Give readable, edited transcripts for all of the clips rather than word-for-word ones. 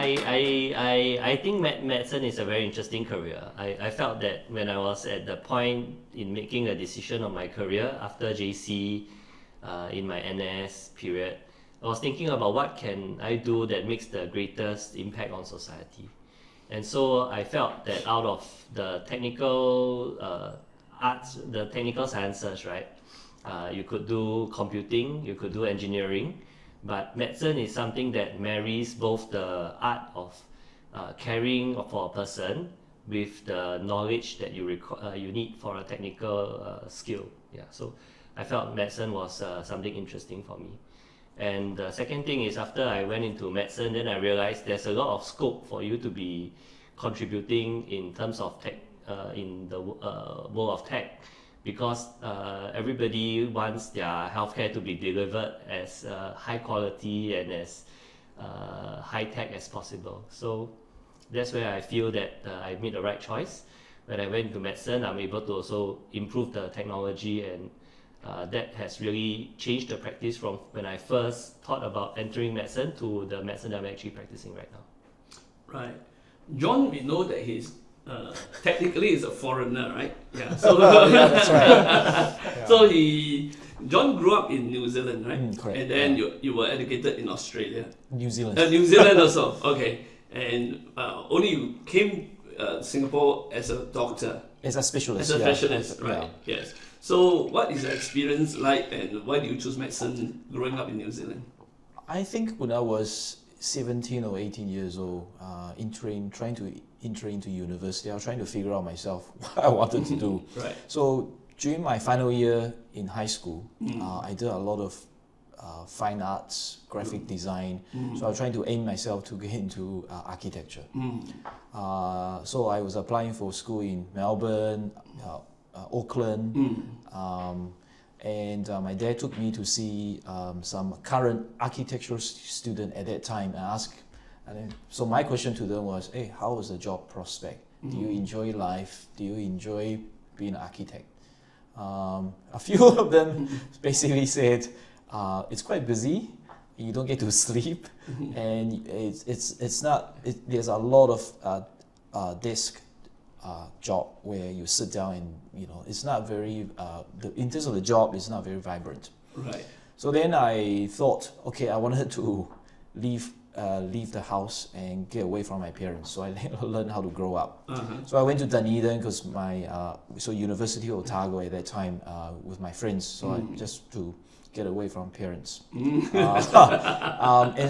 I think medicine is a very interesting career. I felt that when I was at the point in making a decision on my career after JC, in my NS period, I was thinking about what can I do that makes the greatest impact on society. And so I felt that out of the technical arts, the technical sciences, right? You could do computing, you could do engineering, but medicine is something that marries both the art of caring for a person with the knowledge that you need for a technical skill. Yeah, so I felt medicine was something interesting for me. And the second thing is, after I went into medicine, then I realized there's a lot of scope for you to be contributing in terms of tech, in the world of tech, because everybody wants their healthcare to be delivered as high quality and as high tech as possible. So that's where I feel that I made the right choice. When I went into medicine, I'm able to also improve the technology, and that has really changed the practice from when I first thought about entering medicine to the medicine that I'm actually practicing right now. Right. John, we know that he's technically is a foreigner, right? Yeah. So yeah, that's right. Yeah. So John grew up in New Zealand, right? Correct. And then you were educated in Australia. New Zealand. New Zealand also. Okay. And only you came Singapore as a doctor. As a specialist. As a specialist, right? Yeah. Yes. So what is the experience like, and why do you choose medicine growing up in New Zealand? I think when I was 17 or 18 years old, trying to enter into university, I was trying to figure out myself what I wanted to do. Right. So during my final year in high school, I did a lot of fine arts, graphic design. So I was trying to aim myself to get into architecture. So I was applying for school in Melbourne, Auckland, and my dad took me to see some current architectural student at that time and asked. So my question to them was, hey, how was the job prospect? Do you enjoy life? Do you enjoy being an architect? A few of them basically said, it's quite busy, you don't get to sleep, and there's a lot of desk job where you sit down and, it's not very, in terms of the job, it's not very vibrant. Right. So then I thought, okay, I wanted to leave the house and get away from my parents. So I learned how to grow up. So I went to Dunedin because so University of Otago at that time with my friends. So I just to get away from parents. And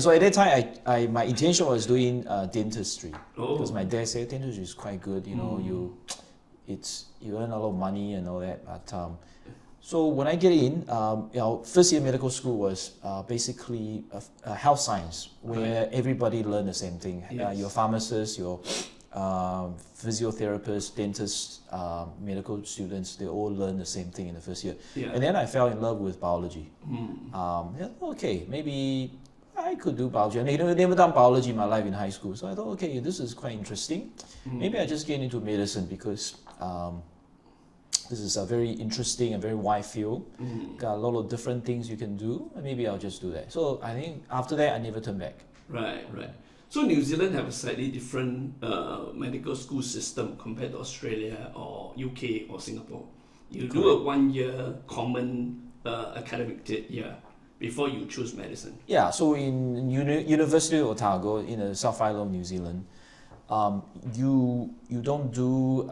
so at that time, my intention was doing dentistry because my dad said dentistry is quite good. You earn a lot of money and all that. But so when I get in, first year medical school was basically a health science where everybody learned the same thing. Yes. Your pharmacists, your physiotherapists, dentists, medical students, they all learn the same thing in the first year. Yeah. And then I fell in love with biology. Okay, maybe I could do biology. I never done biology in my life in high school. So I thought, okay, this is quite interesting. Maybe I just get into medicine because this is a very interesting and very wide field. Got a lot of different things you can do, and maybe I'll just do that. So I think after that, I never turned back. Right. So New Zealand have a slightly different medical school system compared to Australia or UK or Singapore. You do a 1 year common academic year before you choose medicine. Yeah, so in University of Otago in the South Island of New Zealand, you don't do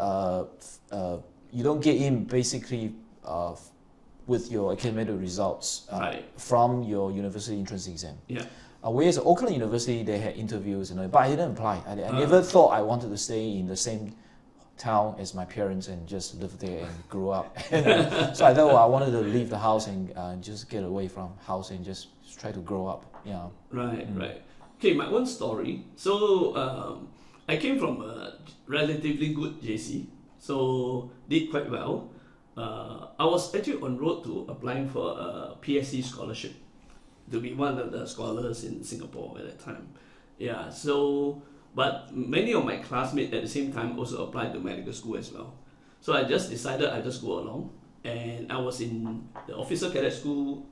you don't get in basically with your academic results from your university entrance exam. Yeah. Whereas Auckland University, they had interviews, but I didn't apply. I never thought I wanted to stay in the same town as my parents and just live there and grow up. So I thought I wanted to leave the house and just get away from house and just try to grow up. Yeah. Right. Okay, my own story. So I came from a relatively good JC. So did quite well. I was actually on road to applying for a PSC scholarship to be one of the scholars in Singapore at that time. Yeah. So, but many of my classmates at the same time also applied to medical school as well. So I just decided I just go along, and I was in the officer cadet school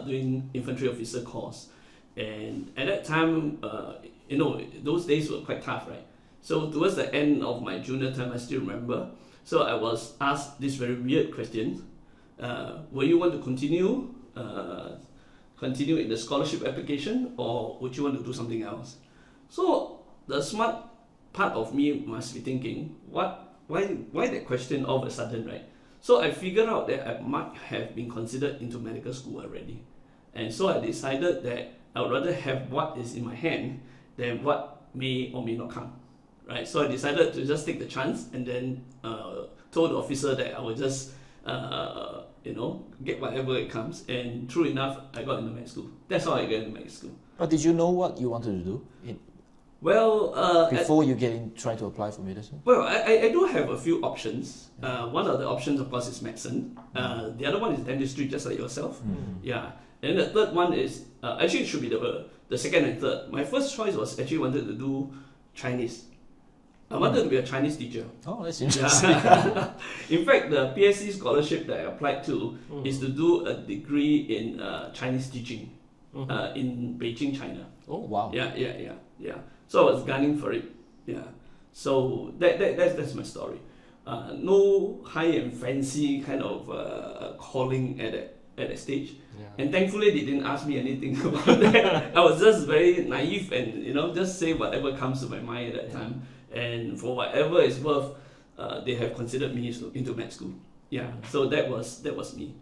doing infantry officer course. And at that time, you know, those days were quite tough, right? So towards the end of my junior term, I still remember. So I was asked this very weird question: will you want to continue in the scholarship application, or would you want to do something else? So the smart part of me must be thinking, why that question all of a sudden, right? So I figured out that I might have been considered into medical school already. And so I decided that I would rather have what is in my hand than what may or may not come, right? So I decided to just take the chance, and then told the officer that I would just, you know, get whatever it comes. And true enough, I got into med school. That's how I got into med school. But did you know what you wanted to do Well, before you try to apply for medicine? Well, I do have a few options. One of the options, of course, is medicine. The other one is dentistry, just like yourself. Yeah. And the third one is, actually it should be the second and third. My first choice was actually wanted to do Chinese. I wanted to be a Chinese teacher. Oh, that's interesting. Yeah. In fact, the PSC scholarship that I applied to is to do a degree in Chinese teaching in Beijing, China. Oh, wow. Yeah. So I was gunning for it. Yeah. So that's my story. No high and fancy kind of calling at that stage. Yeah. And thankfully they didn't ask me anything about that. I was just very naive and, you know, just say whatever comes to my mind at that time. And for whatever it's worth, they have considered me into med school. Yeah. So that was me.